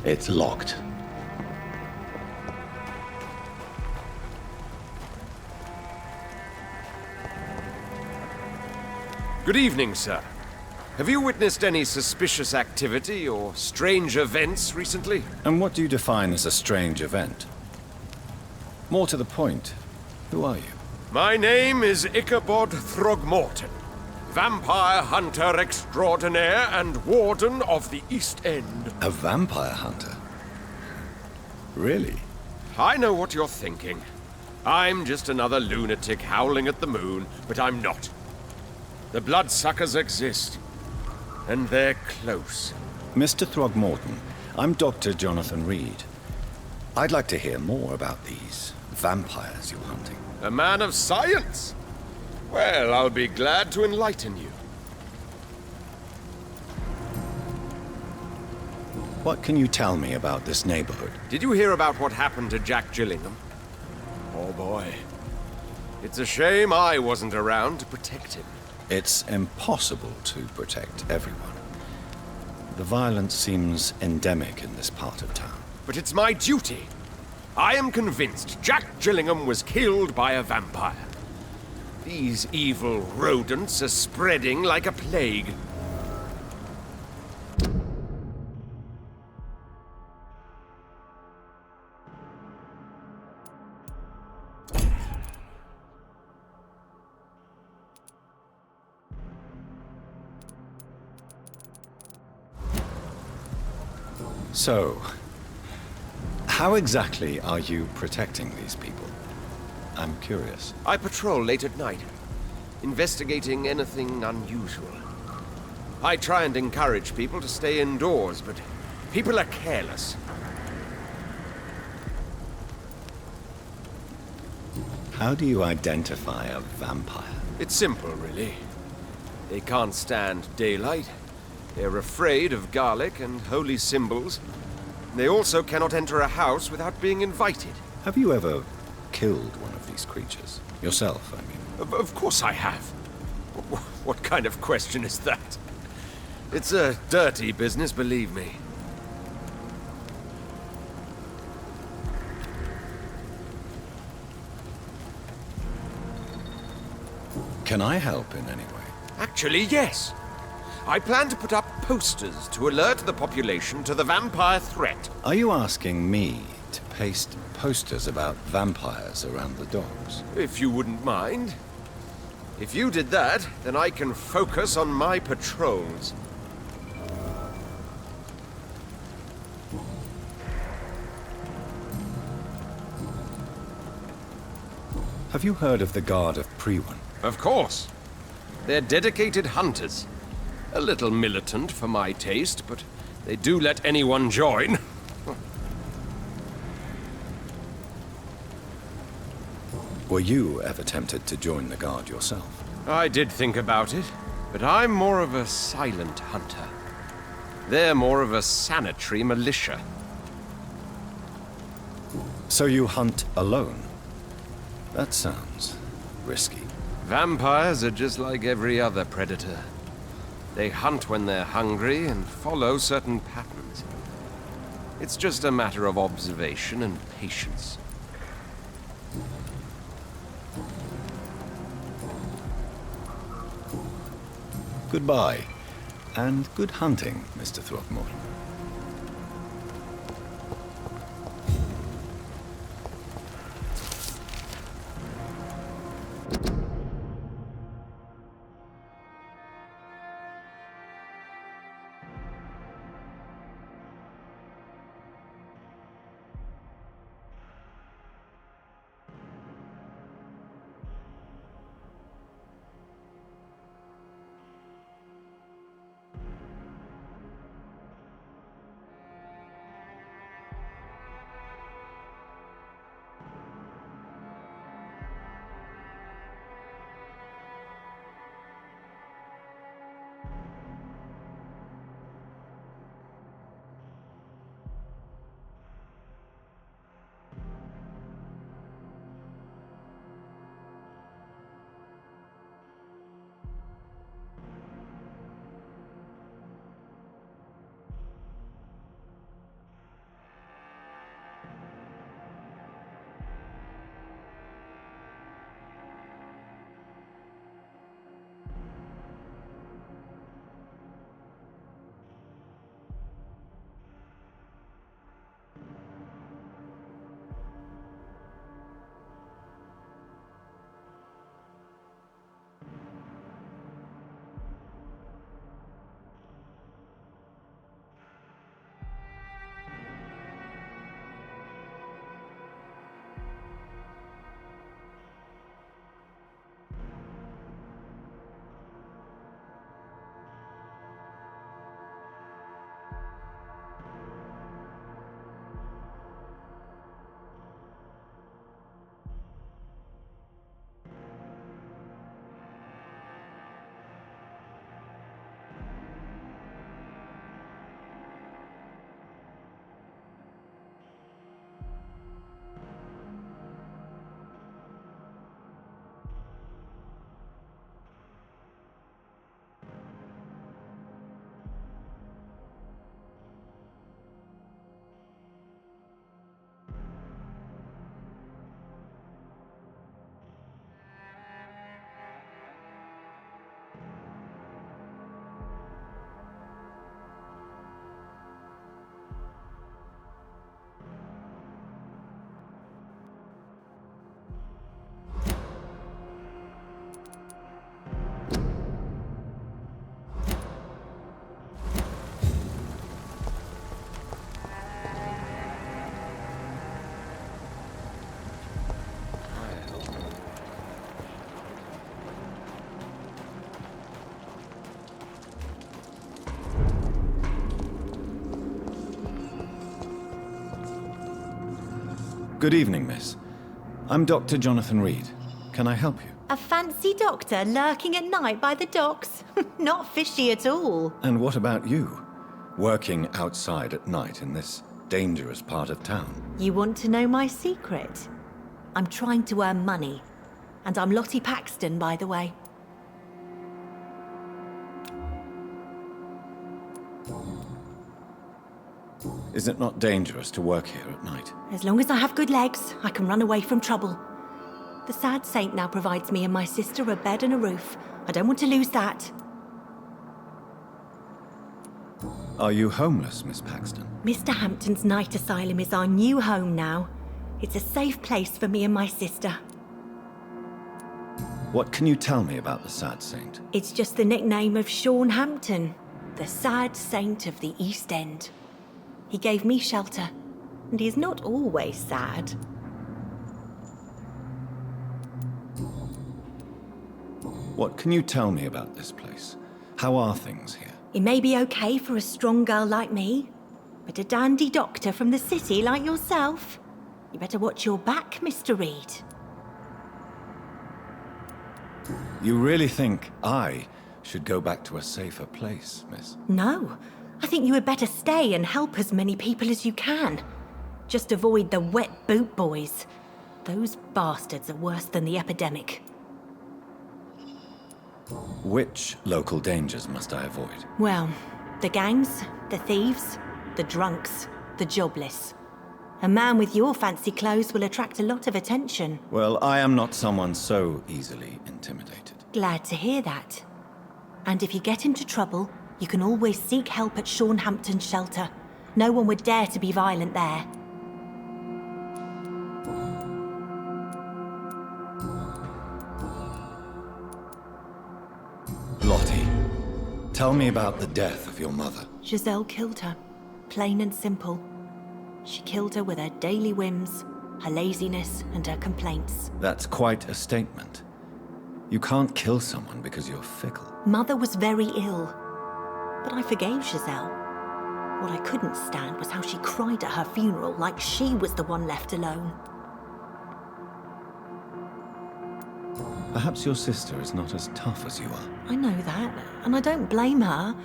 It's locked. Good evening, sir. Have you witnessed any suspicious activity or strange events recently? And what do you define as a strange event? More to the point, who are you? My name is Ichabod Throgmorton, vampire hunter extraordinaire and warden of the East End. A vampire hunter? Really? I know what you're thinking. I'm just another lunatic howling at the moon, but I'm not. The bloodsuckers exist, and they're close. Mr. Throgmorton, I'm Dr. Jonathan Reed. I'd like to hear more about these vampires you're hunting. A man of science? Well, I'll be glad to enlighten you. What can you tell me about this neighborhood? Did you hear about what happened to Jack Gillingham? Oh boy. It's a shame I wasn't around to protect him. It's impossible to protect everyone. The violence seems endemic in this part of town. But it's my duty. I am convinced Jack Gillingham was killed by a vampire. These evil rodents are spreading like a plague. So, how exactly are you protecting these people? I'm curious. I patrol late at night, investigating anything unusual. I try and encourage people to stay indoors, but people are careless. How do you identify a vampire? It's simple, really. They can't stand daylight. They're afraid of garlic and holy symbols. They also cannot enter a house without being invited. Have you ever killed one of these creatures? Yourself, I mean. Of course I have. What kind of question is that? It's a dirty business, believe me. Can I help in any way? Actually, yes. I plan to put up posters to alert the population to the vampire threat. Are you asking me to paste posters about vampires around the docks? If you wouldn't mind. If you did that, then I can focus on my patrols. Have you heard of the Guard of Priwen? Of course. They're dedicated hunters. A little militant for my taste, but they do let anyone join. Were you ever tempted to join the Guard yourself? I did think about it, but I'm more of a silent hunter. They're more of a sanitary militia. So you hunt alone? That sounds risky. Vampires are just like every other predator. They hunt when they're hungry and follow certain patterns. It's just a matter of observation and patience. Goodbye, and good hunting, Mr. Throckmorton. Good evening, miss. I'm Dr. Jonathan Reed. Can I help you? A fancy doctor lurking at night by the docks? Not fishy at all. And what about you? Working outside at night in this dangerous part of town? You want to know my secret? I'm trying to earn money. And I'm Lottie Paxton, by the way. Is it not dangerous to work here at night? As long as I have good legs, I can run away from trouble. The sad saint now provides me and my sister a bed and a roof. I don't want to lose that. Are you homeless, Miss Paxton? Mr. Hampton's night asylum is our new home now. It's a safe place for me and my sister. What can you tell me about the sad saint? It's just the nickname of Sean Hampton, the sad saint of the East End. He gave me shelter, and he is not always sad. What can you tell me about this place? How are things here? It may be okay for a strong girl like me, but a dandy doctor from the city like yourself, you better watch your back, Mr. Reed. You really think I should go back to a safer place, miss? No, I think you had better stay and help as many people as you can. Just avoid the wet boot boys. Those bastards are worse than the epidemic. Which local dangers must I avoid? Well, the gangs, the thieves, the drunks, the jobless. A man with your fancy clothes will attract a lot of attention. Well, I am not someone so easily intimidated. Glad to hear that. And if you get into trouble, you can always seek help at Sean Hampton's shelter. No one would dare to be violent there. Lottie, tell me about the death of your mother. Giselle killed her. Plain and simple. She killed her with her daily whims, her laziness, and her complaints. That's quite a statement. You can't kill someone because you're fickle. Mother was very ill, but I forgave Giselle. What I couldn't stand was how she cried at her funeral like she was the one left alone. Perhaps your sister is not as tough as you are. I know that, and I don't blame her.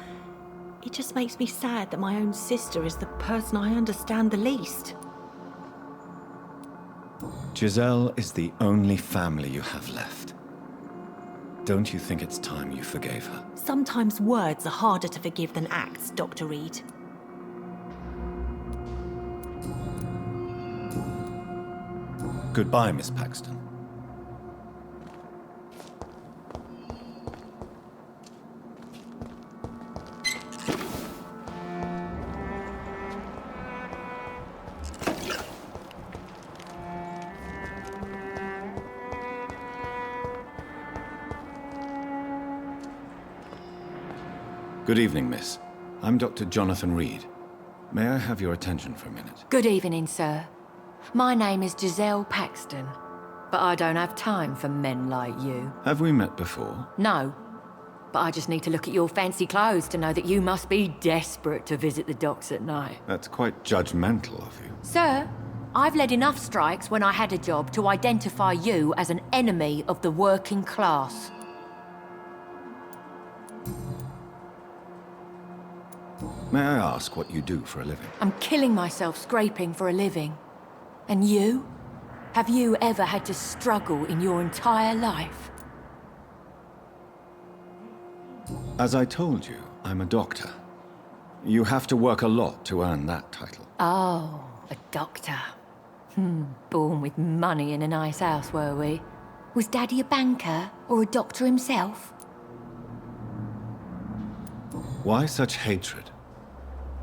It just makes me sad that my own sister is the person I understand the least. Giselle is the only family you have left. Don't you think it's time you forgave her? Sometimes words are harder to forgive than acts, Dr. Reed. Goodbye, Miss Paxton. Good evening, miss. I'm Dr. Jonathan Reed. May I have your attention for a minute? Good evening, sir. My name is Giselle Paxton, but I don't have time for men like you. Have we met before? No, but I just need to look at your fancy clothes to know that you must be desperate to visit the docks at night. That's quite judgmental of you. Sir, I've led enough strikes when I had a job to identify you as an enemy of the working class. May I ask what you do for a living? I'm killing myself scraping for a living. And you? Have you ever had to struggle in your entire life? As I told you, I'm a doctor. You have to work a lot to earn that title. Oh, a doctor. Born with money in a nice house, were we? Was Daddy a banker or a doctor himself? Why such hatred?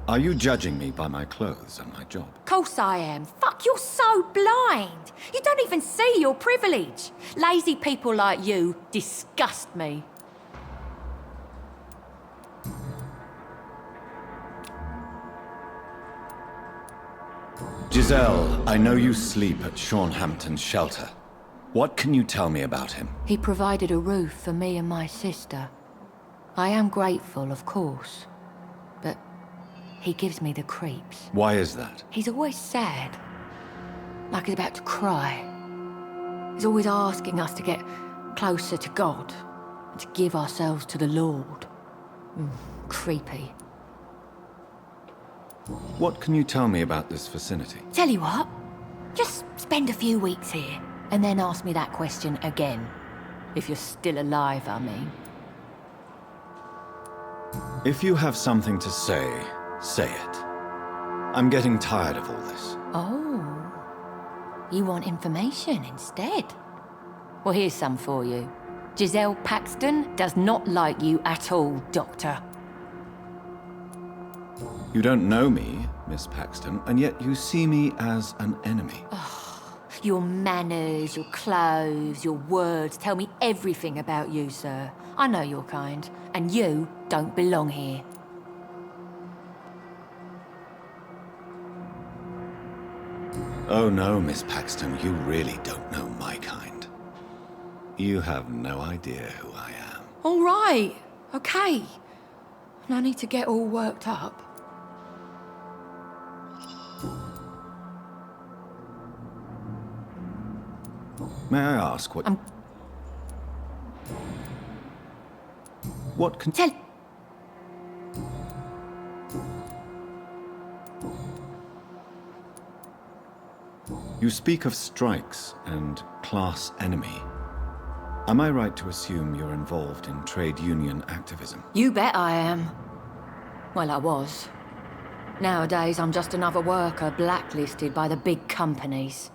Are you judging me by my clothes and my job? Course I am. Fuck, you're so blind. You don't even see your privilege. Lazy people like you disgust me. Giselle, I know you sleep at Sean Hampton's shelter. What can you tell me about him? He provided a roof for me and my sister. I am grateful, of course, but he gives me the creeps. Why is that? He's always sad. like he's about to cry. He's always asking us to get closer to God and to give ourselves to the Lord. Creepy. What can you tell me about this vicinity? Tell you what, just spend a few weeks here and then ask me that question again. If you're still alive, I mean. If you have something to say, say it. I'm getting tired of all this. Oh, you want information instead? Well, here's some for you. Giselle Paxton does not like you at all, Doctor. You don't know me, Miss Paxton, and yet you see me as an enemy. Your manners, your clothes, your words tell me everything about you, sir. I know your kind, and you don't belong here. Oh no, Miss Paxton, you really don't know my kind. You have no idea who I am. All right, okay. No need to get all worked up. May I ask what... What can... Tell... You speak of strikes and class enemy. Am I right to assume you're involved in trade union activism? You bet I am. Well, I was. Nowadays, I'm just another worker blacklisted by the big companies.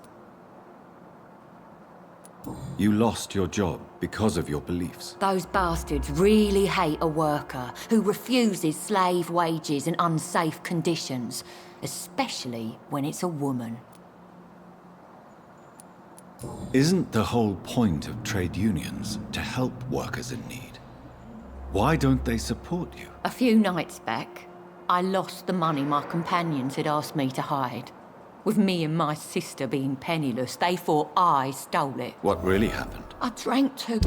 You lost your job because of your beliefs. Those bastards really hate a worker who refuses slave wages and unsafe conditions, especially when it's a woman. Isn't the whole point of trade unions to help workers in need? Why don't they support you? A few nights back, I lost the money my companions had asked me to hide. With me and my sister being penniless, they thought I stole it. What really happened? I drank too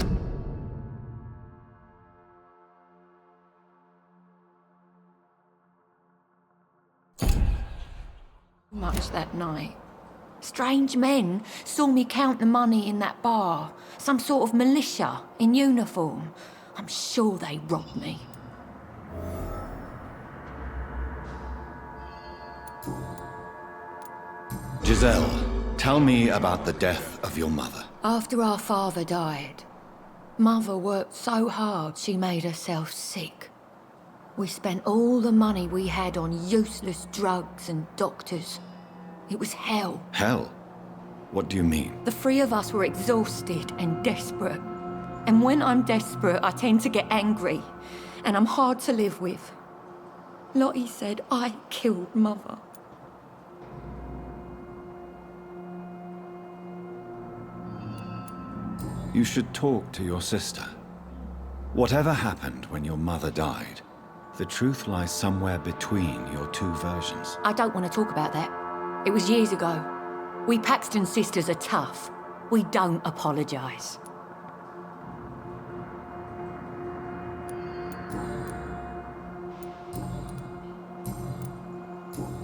much that night. Strange men saw me count the money in that bar. Some sort of militia in uniform. I'm sure they robbed me. Giselle, tell me about the death of your mother. After our father died, Mother worked so hard she made herself sick. We spent all the money we had on useless drugs and doctors. It was hell. Hell? What do you mean? The three of us were exhausted and desperate. And when I'm desperate, I tend to get angry. And I'm hard to live with. Lottie said I killed Mother. You should talk to your sister. Whatever happened when your mother died, the truth lies somewhere between your two versions. I don't want to talk about that. It was years ago. We Paxton sisters are tough. We don't apologise.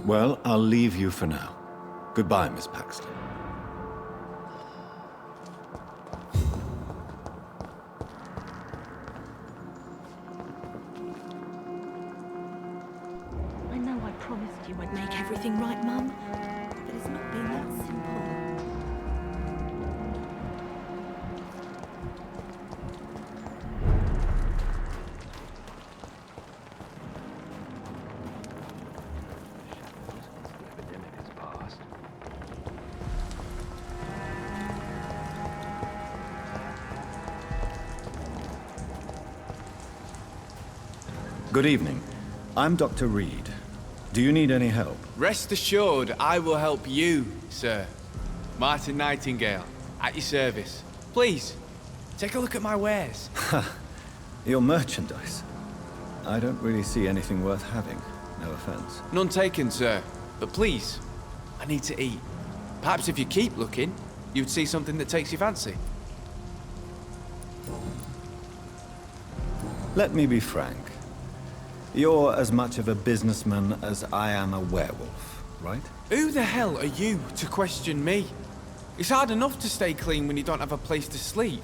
Well, I'll leave you for now. Goodbye, Miss Paxton. I know I promised you I'd make everything right, Mum. But it's not been that simple. Good evening. I'm Dr. Reed. Do you need any help? Rest assured, I will help you, sir. Martin Nightingale, at your service. Please, take a look at my wares. Your merchandise. I don't really see anything worth having. No offense. None taken, sir. But please, I need to eat. Perhaps if you keep looking, you'd see something that takes your fancy. Let me be frank. You're as much of a businessman as I am a werewolf. right? Who the hell are you to question me? It's hard enough to stay clean when you don't have a place to sleep.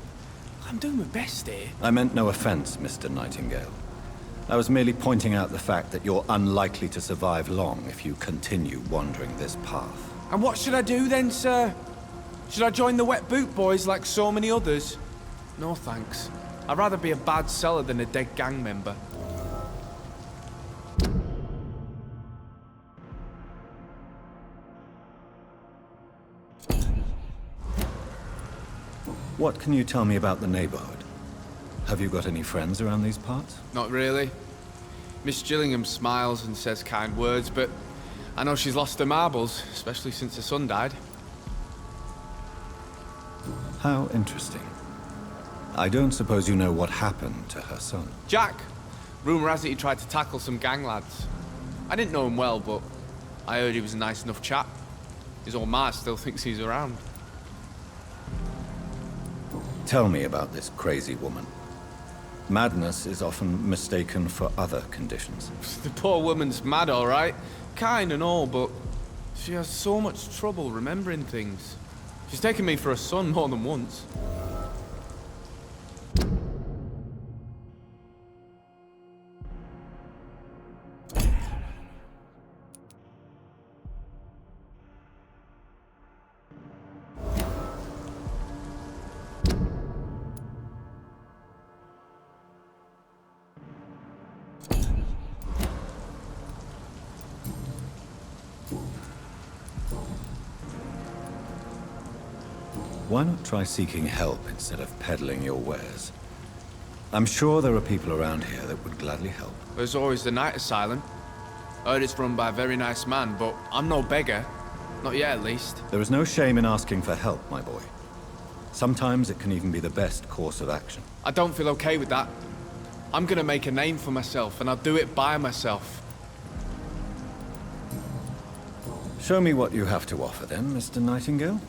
I'm doing my best here. I meant no offense, Mr. Nightingale. I was merely pointing out the fact that you're unlikely to survive long if you continue wandering this path. And what should I do then, sir? Should I join the wet boot boys like so many others? No thanks. I'd rather be a bad seller than a dead gang member. What can you tell me about the neighborhood? Have you got any friends around these parts? Not really. Miss Gillingham smiles and says kind words, but I know she's lost her marbles, especially since her son died. How interesting. I don't suppose you know what happened to her son. Jack! Rumour has it he tried to tackle some gang lads. I didn't know him well, but I heard he was a nice enough chap. His old ma still thinks he's around. Tell me about this crazy woman. Madness is often mistaken for other conditions. The poor woman's mad, all right. Kind and all, but she has so much trouble remembering things. She's taken me for a son more than once. Why not try seeking help instead of peddling your wares? I'm sure there are people around here that would gladly help. There's always the night asylum. I heard it's run by a very nice man, but I'm no beggar. Not yet, at least. There is no shame in asking for help, my boy. Sometimes it can even be the best course of action. I don't feel okay with that. I'm gonna make a name for myself, and I'll do it by myself. Show me what you have to offer then, Mr. Nightingale.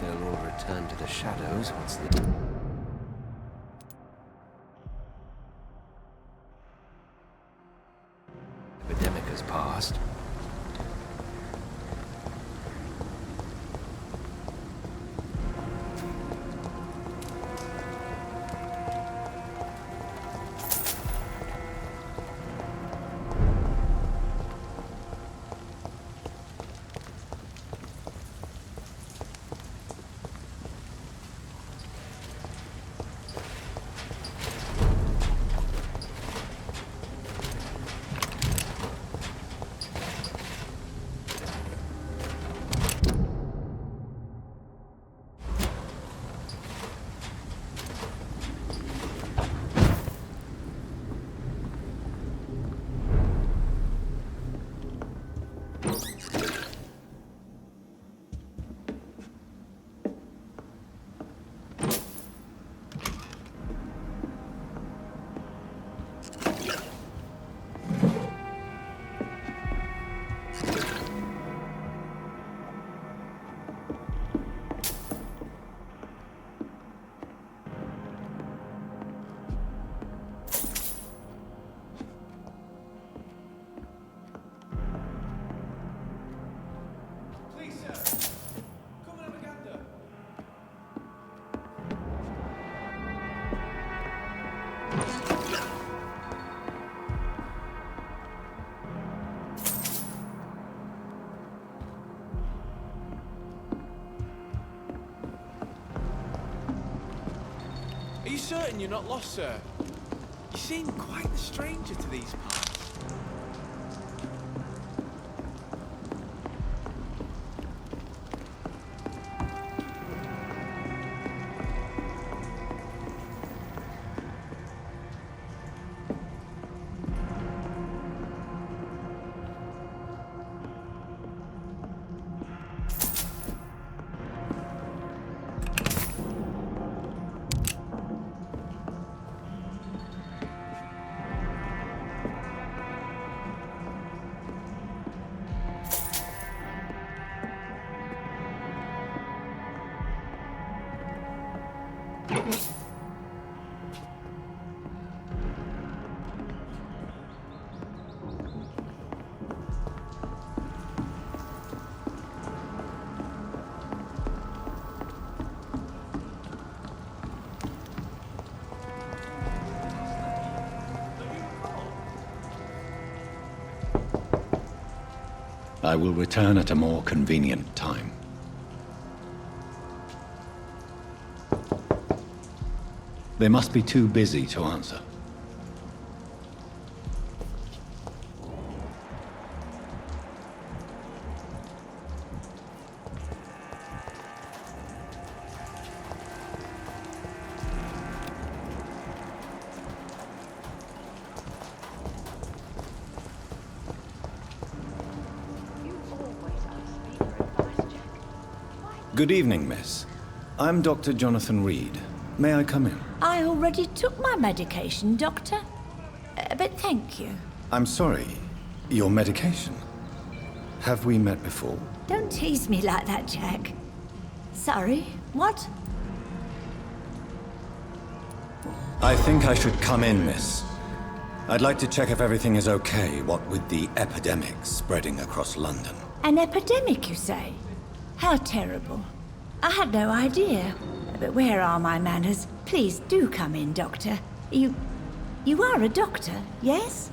They'll all return to the shadows once the epidemic has passed. Are you certain you're not lost, sir? You seem quite the stranger to these parts. I will return at a more convenient time. They must be too busy to answer. Good evening, miss. I'm Dr. Jonathan Reed. May I come in? I already took my medication, Doctor. But thank you. I'm sorry. Your medication? Have we met before? Don't tease me like that, Jack. Sorry, what? I think I should come in, miss. I'd like to check if everything is okay, what with the epidemic spreading across London. An epidemic, you say? How terrible. I had no idea. But where are my manners? Please do come in, Doctor. You are a doctor, yes?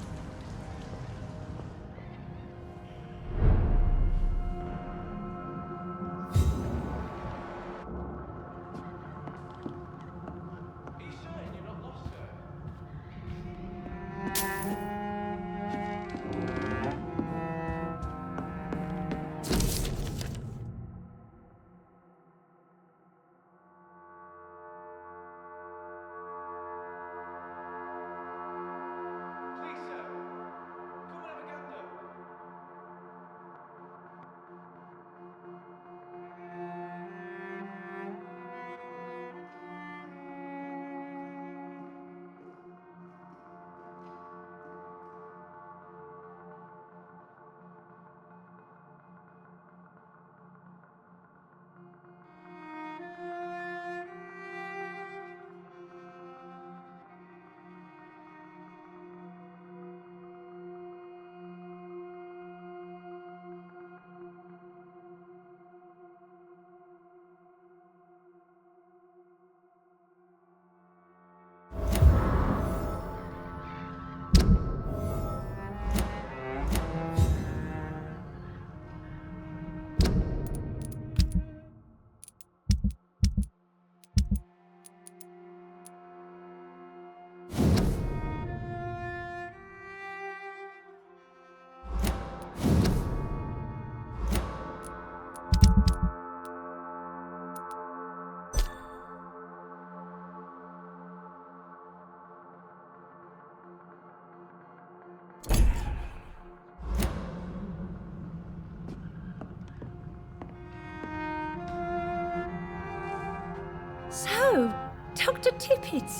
So, Dr. Tippett,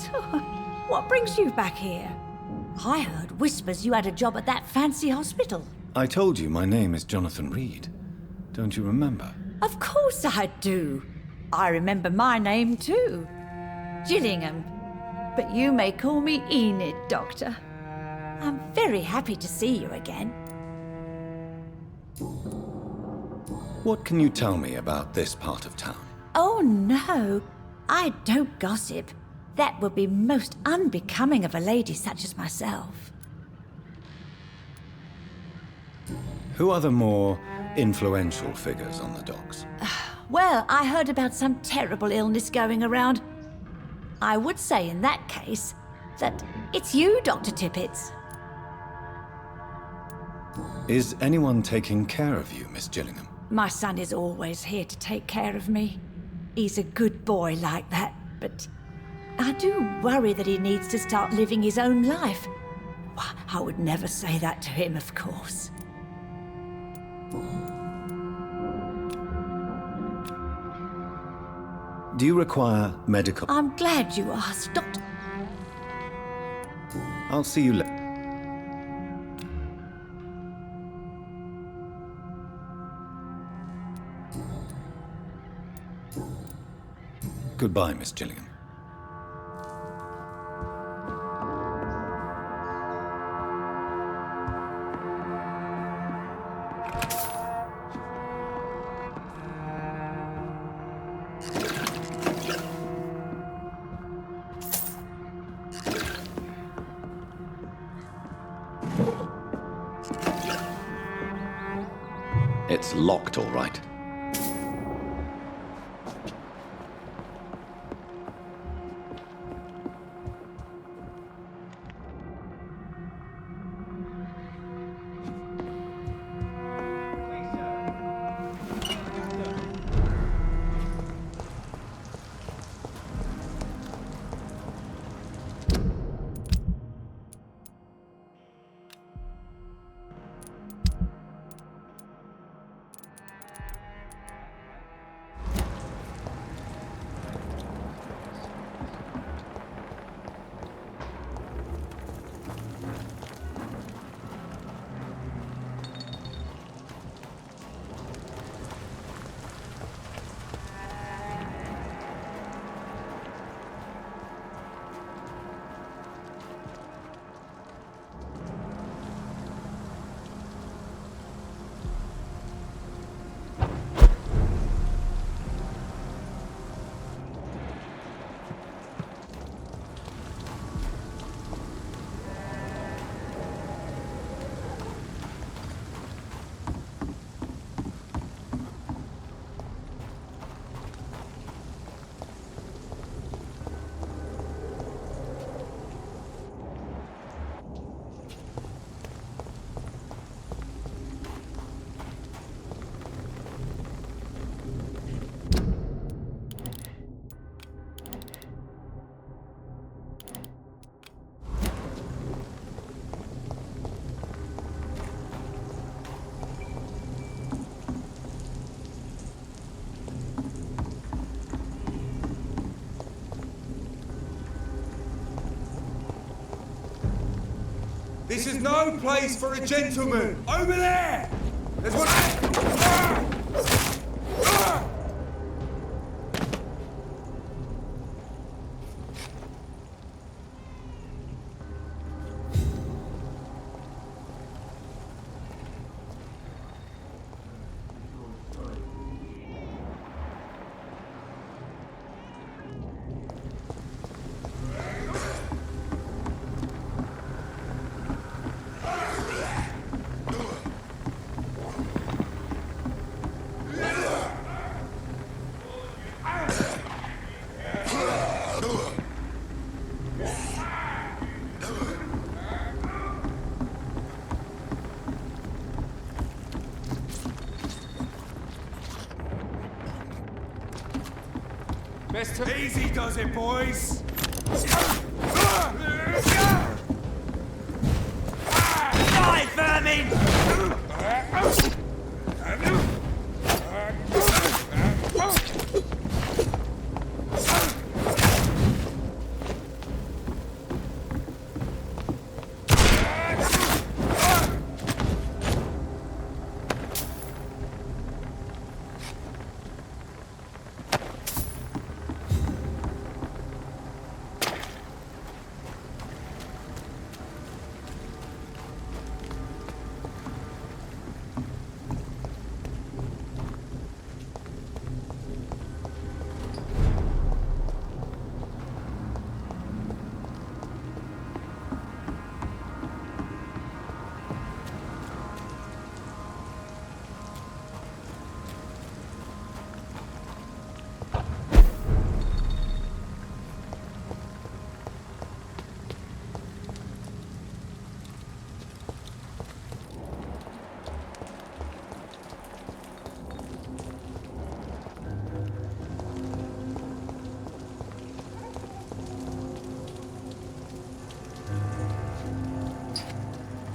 what brings you back here? I heard whispers you had a job at that fancy hospital. I told you my name is Jonathan Reed. Don't you remember? Of course I do. I remember my name too. Gillingham. But you may call me Enid, Doctor. I'm very happy to see you again. What can you tell me about this part of town? Oh no, I don't gossip. That would be most unbecoming of a lady such as myself. Who are the more influential figures on the docks? Well, I heard about some terrible illness going around. I would say in that case that it's you, Dr. Tippett. Is anyone taking care of you, Miss Gillingham? My son is always here to take care of me. He's a good boy like that, but I do worry that he needs to start living his own life. I would never say that to him, of course. Do you require medical? I'm glad you asked, Doctor. I'll see you later. Goodbye, Miss Gillingham. It's locked, all right. This is no place for a gentleman! Over there! There's one... Easy does it, boys! Die, vermin!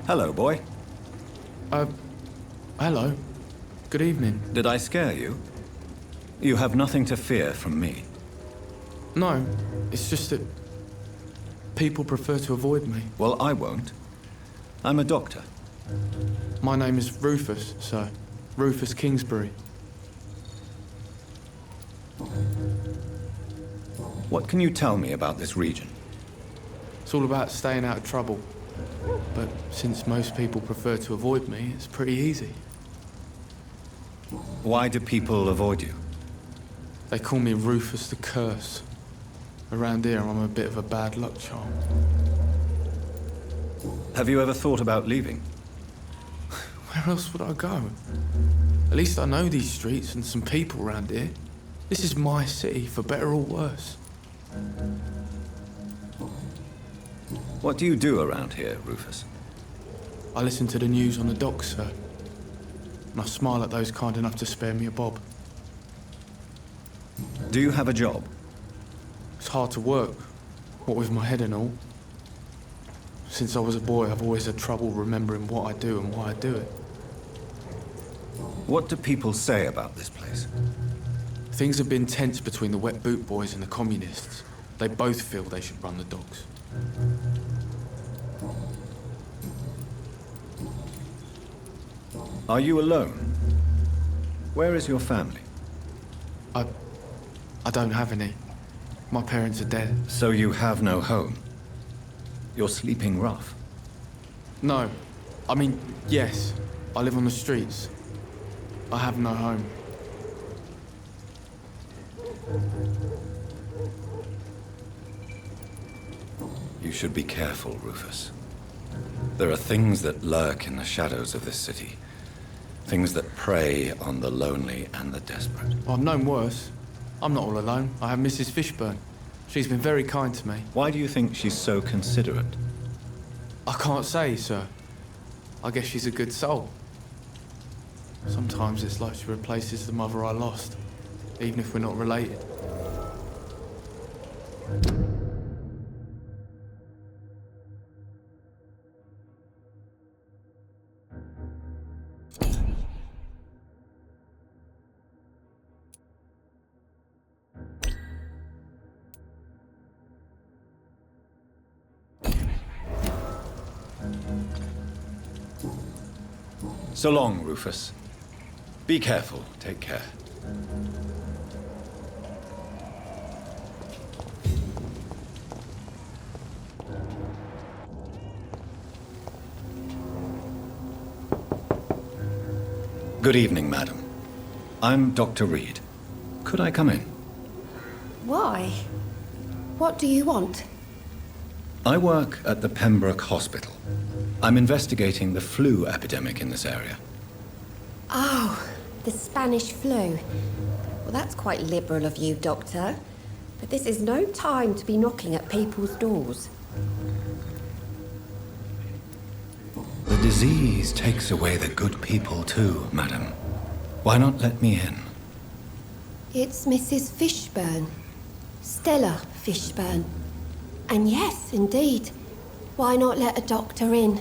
Hello, boy. Hello. Good evening. Did I scare you? You have nothing to fear from me. No, it's just that people prefer to avoid me. Well, I won't. I'm a doctor. My name is Rufus, sir. Rufus Kingsbury. What can you tell me about this region? It's all about staying out of trouble. But since most people prefer to avoid me, it's pretty easy. Why do people avoid you? They call me Rufus the Curse. Around here, I'm a bit of a bad luck charm. Have you ever thought about leaving? Where else would I go? At least I know these streets and some people around here. This is my city, for better or worse. What do you do around here, Rufus? I listen to the news on the docks, sir. And I smile at those kind enough to spare me a bob. Do you have a job? It's hard to work, what with my head and all. Since I was a boy, I've always had trouble remembering what I do and why I do it. What do people say about this place? Things have been tense between the wet boot boys and the communists. They both feel they should run the docks. Are you alone? Where is your family? I don't have any. My parents are dead. So you have no home? You're sleeping rough? No. I mean, yes. I live on the streets. I have no home. You should be careful, Rufus. There are things that lurk in the shadows of this city. Things that prey on the lonely and the desperate. I've known worse. I'm not all alone. I have Mrs. Fishburne. She's been very kind to me. Why do you think she's so considerate? I can't say, sir. I guess she's a good soul. Sometimes it's like she replaces the mother I lost, even if we're not related. So long, Rufus. Be careful. Take care. Good evening, madam. I'm Dr. Reed. Could I come in? Why? What do you want? I work at the Pembroke Hospital. I'm investigating the flu epidemic in this area. Oh, the Spanish flu. Well, that's quite liberal of you, Doctor. But this is no time to be knocking at people's doors. The disease takes away the good people too, madam. Why not let me in? It's Mrs. Fishburne. Stella Fishburne. And yes, indeed. Why not let a doctor in?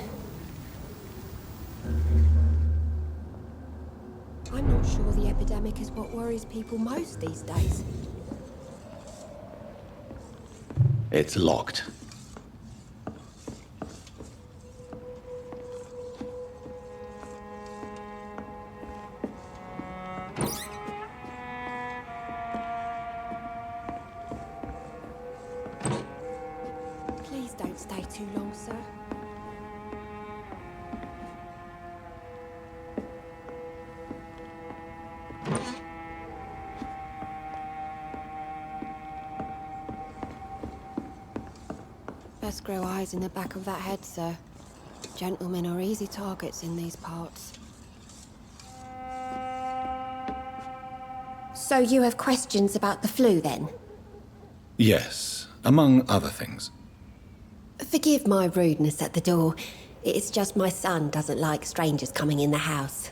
I'm not sure the epidemic is what worries people most these days. It's locked. Please don't stay too long, sir. Best grow eyes in the back of that head, sir. Gentlemen are easy targets in these parts. So you have questions about the flu, then? Yes, among other things. Forgive my rudeness at the door. It's just my son doesn't like strangers coming in the house.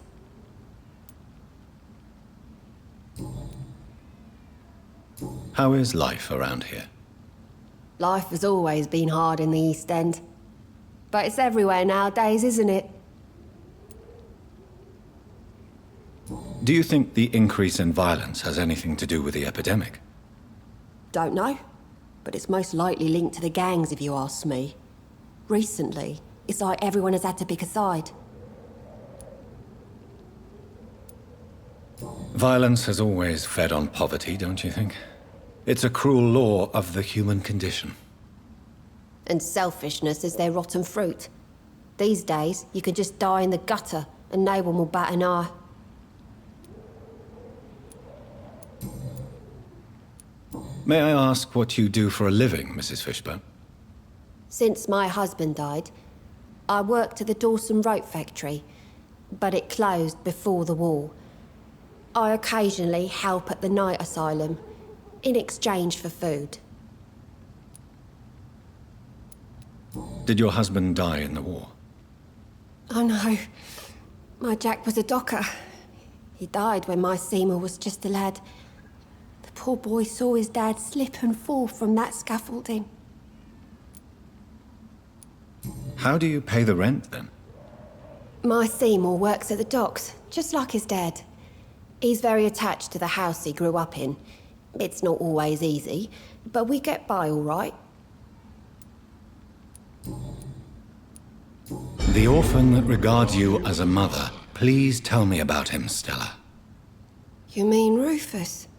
How is life around here? Life has always been hard in the East End. But it's everywhere nowadays, isn't it? Do you think the increase in violence has anything to do with the epidemic? Don't know. But it's most likely linked to the gangs, if you ask me. Recently, it's like everyone has had to pick a side. Violence has always fed on poverty, don't you think? It's a cruel law of the human condition. And selfishness is their rotten fruit. These days, you can just die in the gutter and no one will bat an eye. May I ask what you do for a living, Mrs. Fishburne? Since my husband died, I worked at the Dawson Rope factory, but it closed before the war. I occasionally help at the night asylum, in exchange for food. Did your husband die in the war? Oh no, my Jack was a docker. He died when my Seymour was just a lad. The poor boy saw his dad slip and fall from that scaffolding. How do you pay the rent, then? My Seymour works at the docks, just like his dad. He's very attached to the house he grew up in. It's not always easy, but we get by all right. The orphan that regards you as a mother. Please tell me about him, Stella. You mean Rufus?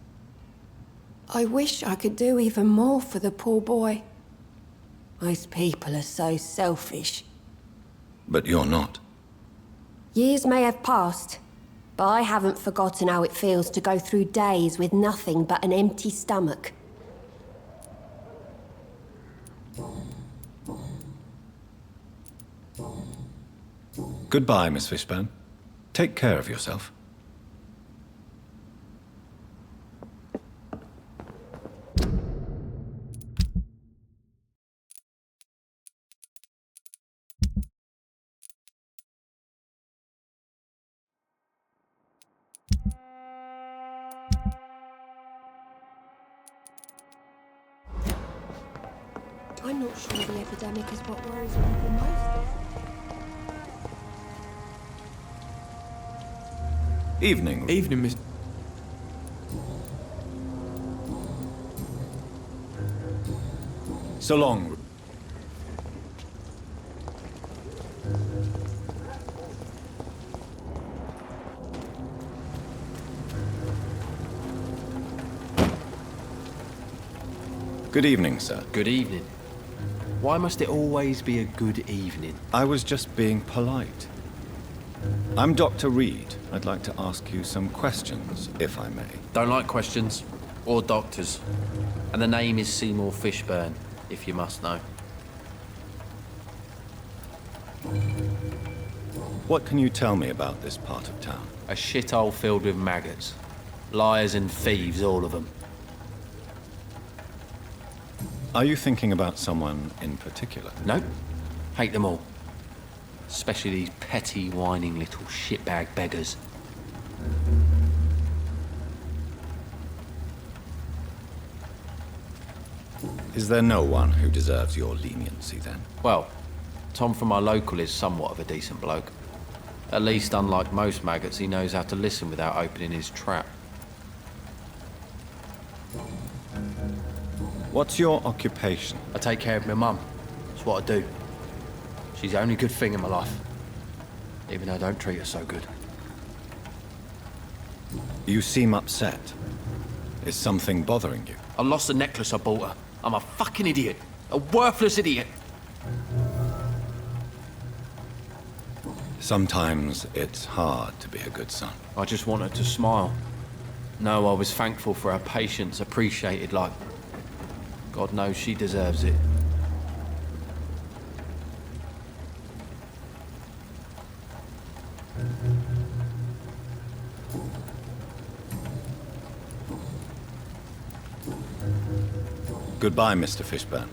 I wish I could do even more for the poor boy. Most people are so selfish. But you're not. Years may have passed, but I haven't forgotten how it feels to go through days with nothing but an empty stomach. Goodbye, Miss Fishburne. Take care of yourself. I'm not sure the epidemic is what worries people most. Evening. Evening, Miss... So long. Good evening, sir. Good evening. Why must it always be a good evening? I was just being polite. I'm Dr. Reed. I'd like to ask you some questions, if I may. Don't like questions. Or doctors. And the name is Seymour Fishburne, if you must know. What can you tell me about this part of town? A shithole filled with maggots. Liars and thieves, all of them. Are you thinking about someone in particular? Nope. Hate them all. Especially these petty, whining little shitbag beggars. Is there no one who deserves your leniency, then? Well, Tom from our local is somewhat of a decent bloke. At least, unlike most maggots, he knows how to listen without opening his trap. What's your occupation? I take care of my mum. That's what I do. She's the only good thing in my life. Even though I don't treat her so good. You seem upset. Is something bothering you? I lost the necklace I bought her. I'm a fucking idiot. A worthless idiot. Sometimes it's hard to be a good son. I just want her to smile. No, I was thankful for her patience, appreciated like... God knows she deserves it. Goodbye, Mr. Fishburne.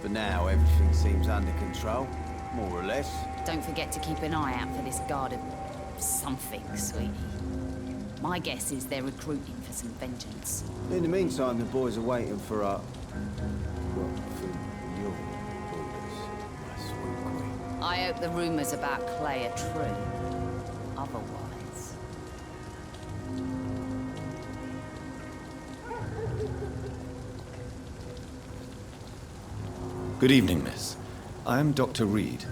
For now, everything seems under control, more or less. Don't forget to keep an eye out for this guard of something, sweetie. My guess is they're recruiting for some vengeance. In the meantime, the boys are waiting for our... well, for your orders, my sweet queen. I hope the rumours about Clay are true. Otherwise... Good evening, miss. I am Dr. Reed.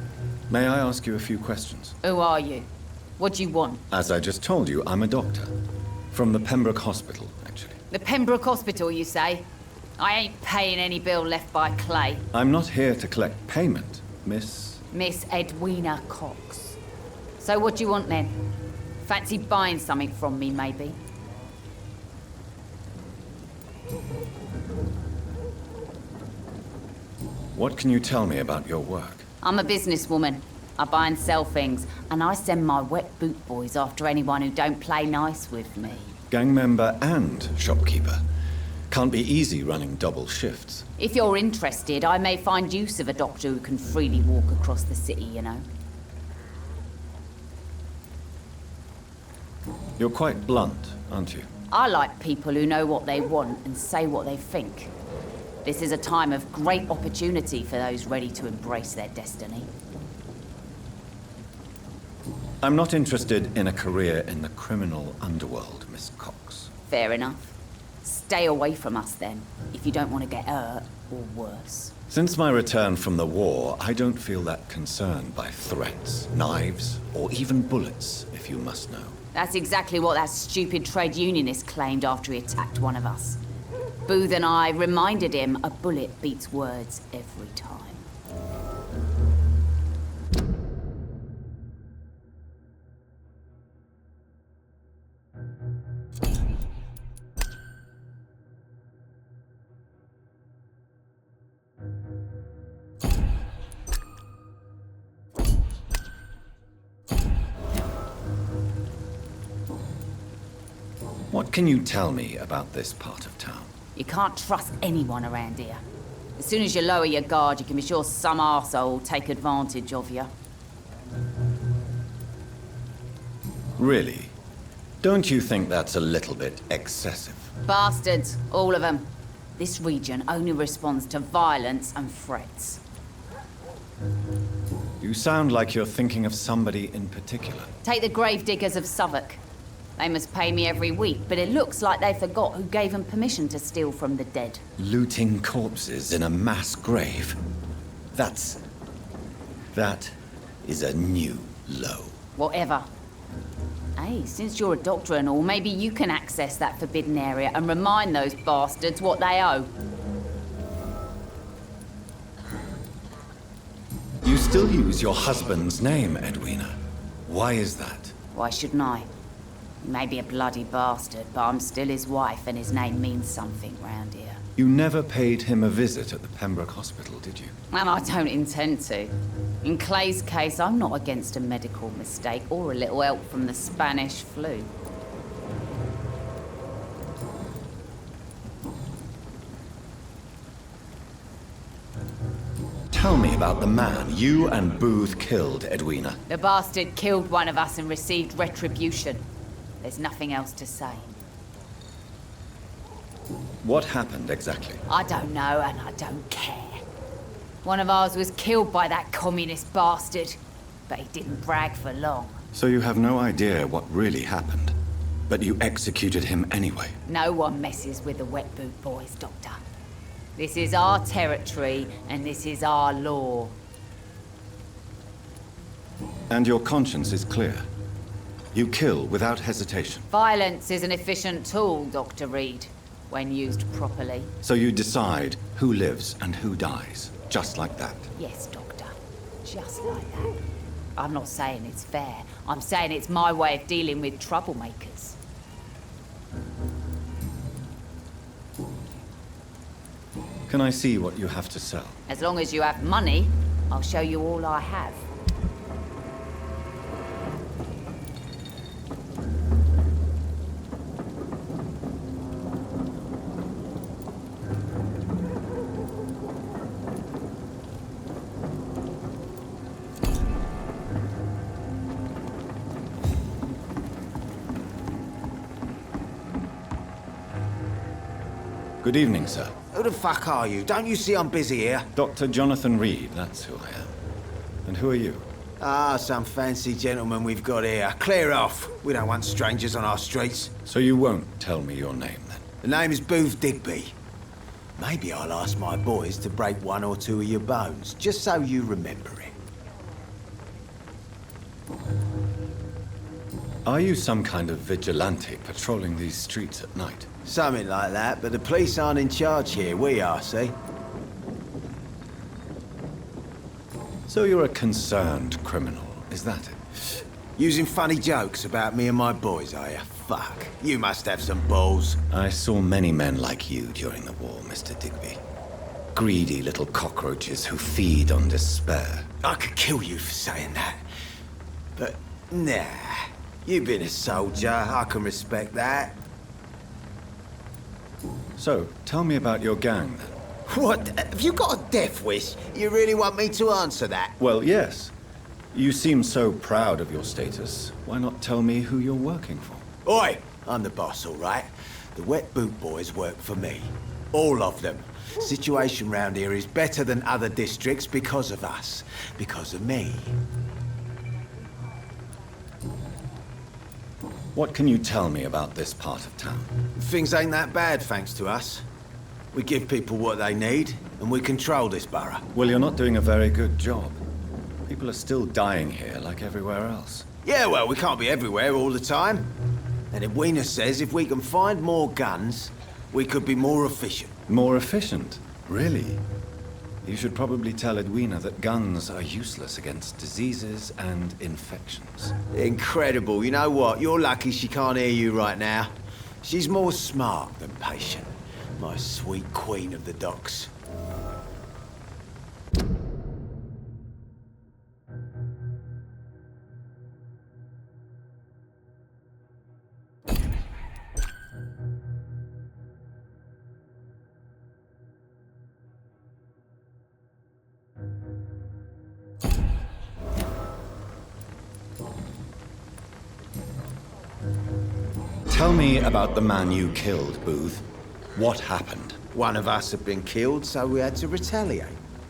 May I ask you a few questions? Who are you? What do you want? As I just told you, I'm a doctor. From the Pembroke Hospital, actually. The Pembroke Hospital, you say? I ain't paying any bill left by Clay. I'm not here to collect payment, Miss... Miss Edwina Cox. So what do you want then? Fancy buying something from me, maybe? What can you tell me about your work? I'm a businesswoman. I buy and sell things, and I send my wet boot boys after anyone who don't play nice with me. Gang member and shopkeeper. Can't be easy running double shifts. If you're interested, I may find use of a doctor who can freely walk across the city, you know. You're quite blunt, aren't you? I like people who know what they want and say what they think. This is a time of great opportunity for those ready to embrace their destiny. I'm not interested in a career in the criminal underworld, Miss Cox. Fair enough. Stay away from us then, if you don't want to get hurt, or worse. Since my return from the war, I don't feel that concerned by threats, knives, or even bullets, if you must know. That's exactly what that stupid trade unionist claimed after he attacked one of us. Booth and I reminded him a bullet beats words every time. What can you tell me about this part of town? You can't trust anyone around here. As soon as you lower your guard, you can be sure some arsehole will take advantage of you. Really? Don't you think that's a little bit excessive? Bastards, all of them. This region only responds to violence and threats. You sound like you're thinking of somebody in particular. Take the gravediggers of Southwark. They must pay me every week, but it looks like they forgot who gave them permission to steal from the dead. Looting corpses in a mass grave. That is a new low. Whatever. Hey, since you're a doctor and all, maybe you can access that forbidden area and remind those bastards what they owe. You still use your husband's name, Edwina. Why is that? Why shouldn't I? He may be a bloody bastard, but I'm still his wife and his name means something round here. You never paid him a visit at the Pembroke Hospital, did you? And I don't intend to. In Clay's case, I'm not against a medical mistake or a little help from the Spanish flu. Tell me about the man you and Booth killed, Edwina. The bastard killed one of us and received retribution. There's nothing else to say. What happened exactly? I don't know and I don't care. One of ours was killed by that communist bastard, but he didn't brag for long. So you have no idea what really happened, but you executed him anyway. No one messes with the wet boot boys, Doctor. This is our territory and this is our law. And your conscience is clear. You kill without hesitation. Violence is an efficient tool, Dr. Reed, when used properly. So you decide who lives and who dies, just like that? Yes, Doctor. Just like that. I'm not saying it's fair. I'm saying it's my way of dealing with troublemakers. Can I see what you have to sell? As long as you have money, I'll show you all I have. Good evening, sir. Who the fuck are you? Don't you see I'm busy here? Dr. Jonathan Reed, that's who I am. And who are you? Ah, some fancy gentleman we've got here. Clear off. We don't want strangers on our streets. So you won't tell me your name, then? The name is Booth Digby. Maybe I'll ask my boys to break one or two of your bones, just so you remember it. Are you some kind of vigilante patrolling these streets at night? Something like that, but the police aren't in charge here. We are, see? So you're a concerned criminal, is that it? Using funny jokes about me and my boys, are you? Fuck. You must have some balls. I saw many men like you during the war, Mr. Digby. Greedy little cockroaches who feed on despair. I could kill you for saying that. But, nah. You've been a soldier. I can respect that. So, tell me about your gang, then. What? Have you got a death wish? You really want me to answer that? Well, yes. You seem so proud of your status. Why not tell me who you're working for? Oi! I'm the boss, all right? The wet boot boys work for me. All of them. Situation round here is better than other districts because of us. Because of me. What can you tell me about this part of town? Things ain't that bad, thanks to us. We give people what they need, and we control this borough. Well, you're not doing a very good job. People are still dying here like everywhere else. Yeah, well, we can't be everywhere all the time. And Edwina says if we can find more guns, we could be more efficient. More efficient? Really? You should probably tell Edwina that guns are useless against diseases and infections. Incredible. You know what? You're lucky she can't hear you right now. She's more smart than patient. My sweet queen of the docks. Tell me about the man you killed, Booth. What happened? One of us had been killed, so we had to retaliate.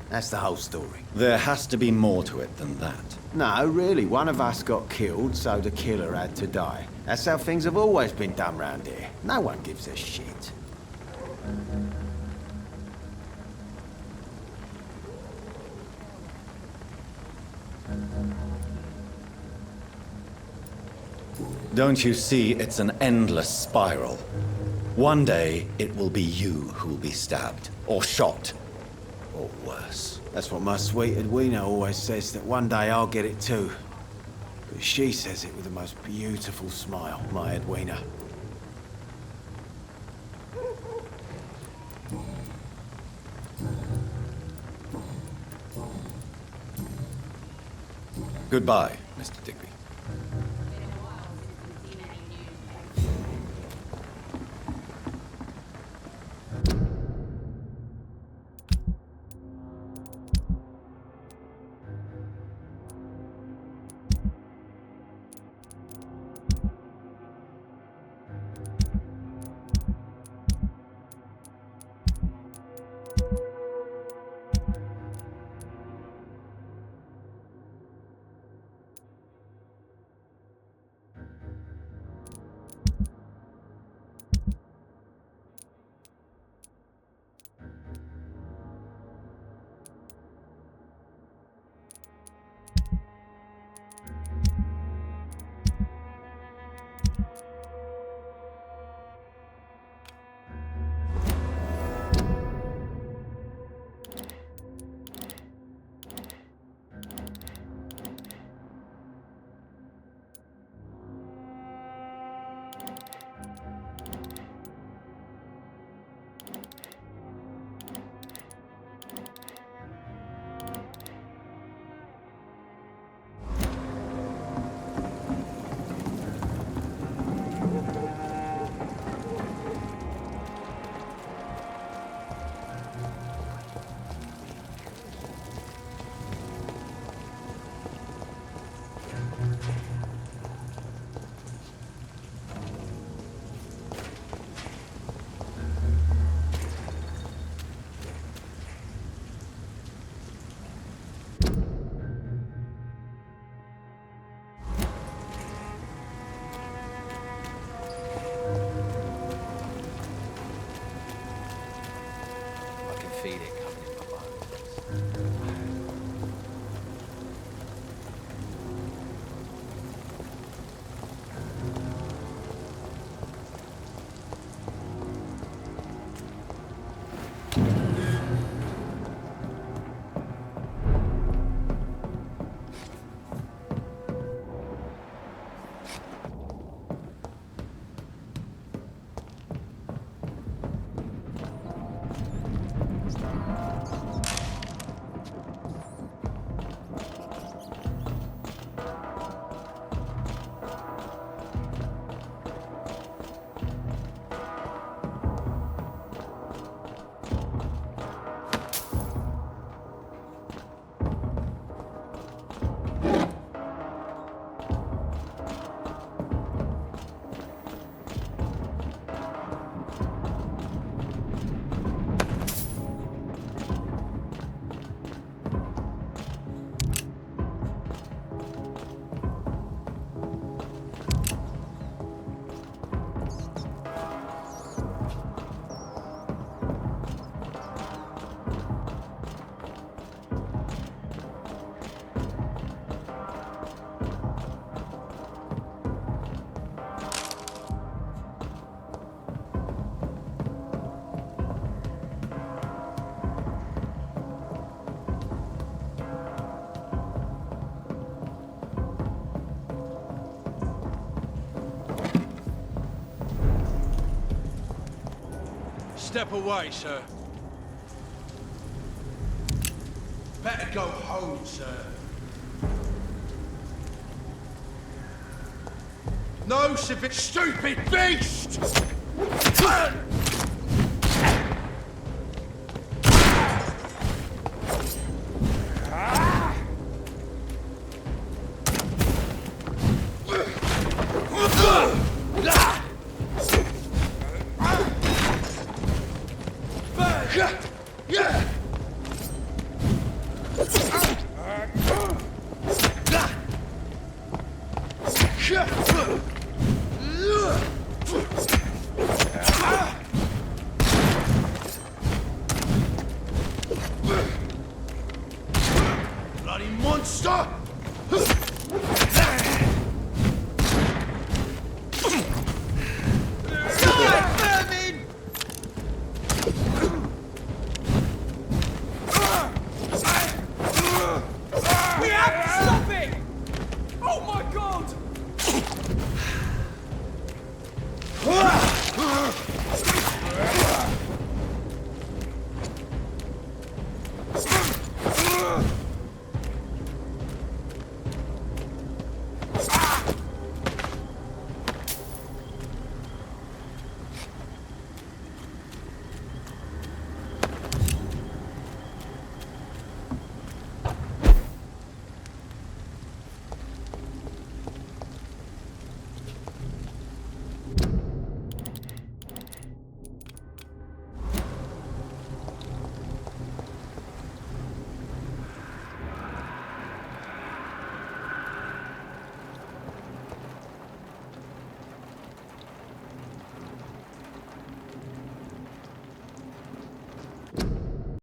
That's the whole story. There has to be more to it than that. No, really. One of us got killed, so the killer had to die. That's how things have always been done round here. No one gives a shit. Don't you see it's an endless spiral? One day, it will be you who will be stabbed, or shot, or worse. That's what my sweet Edwina always says, that one day I'll get it too. But she says it with the most beautiful smile, my Edwina. Goodbye, Mr. Digby. Step away, sir. Better go home, sir. No civic... Stupid beast!